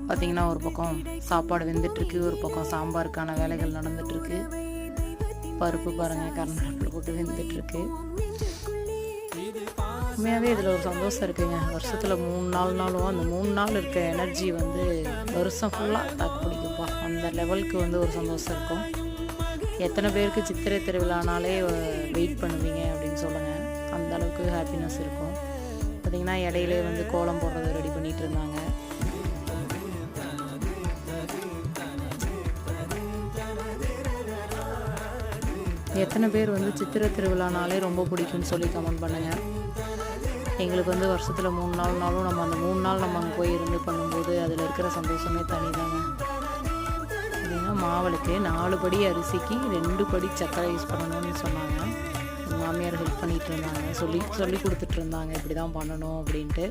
பார்த்திங்கன்னா ஒரு பக்கம் சாப்பாடு வெந்துட்டுருக்கு, ஒரு பக்கம் சாம்பாருக்கான வேலைகள் நடந்துட்டுருக்கு. பருப்பு பாருங்கள் கரண்டில் போட்டு வெந்துட்டுருக்கு. உண்மையாகவே இதில் ஒரு சந்தோஷம் இருக்குங்க. வருஷத்தில் 3 நாள்னாலும் அந்த 3 நாள் இருக்க எனர்ஜி வந்து வருஷம் ஃபுல்லாக தாக்கு பிடிக்கும்ப்பா. அந்த லெவலுக்கு வந்து ஒரு சந்தோஷம் இருக்கும். எத்தனை பேருக்கு சித்திரை திருவிழானாலே வெயிட் பண்ணுவீங்க அப்படின்னு சொல்லுங்கள். அந்த அளவுக்கு ஹாப்பினஸ் இருக்கும். பார்த்திங்கன்னா இடையிலே வந்து கோலம் போடுறத ரெடி பண்ணிகிட்டு இருந்தாங்க. எத்தனை பேர் வந்து சித்திரை திருவிழானாலே ரொம்ப பிடிக்கும்னு சொல்லி கமெண்ட் பண்ணுங்கள். எங்களுக்கு வந்து வருஷத்தில் 3 நாள்னாலும் நம்ம அந்த 3 நாள் நம்ம அங்கே போய் இருந்து பண்ணும்போது அதில் இருக்கிற சந்தோஷமே தனிதாங்க. அப்படின்னா மாவளுக்கு 4 படி அரிசிக்கு 2 படி சர்க்கரை யூஸ் பண்ணணும்னு சொன்னாங்க. மாமியார் ஹெல்ப் பண்ணிகிட்டு இருந்தாங்க, சொல்லி கொடுத்துட்டு இருந்தாங்க இப்படி தான் பண்ணணும் அப்படின்ட்டு.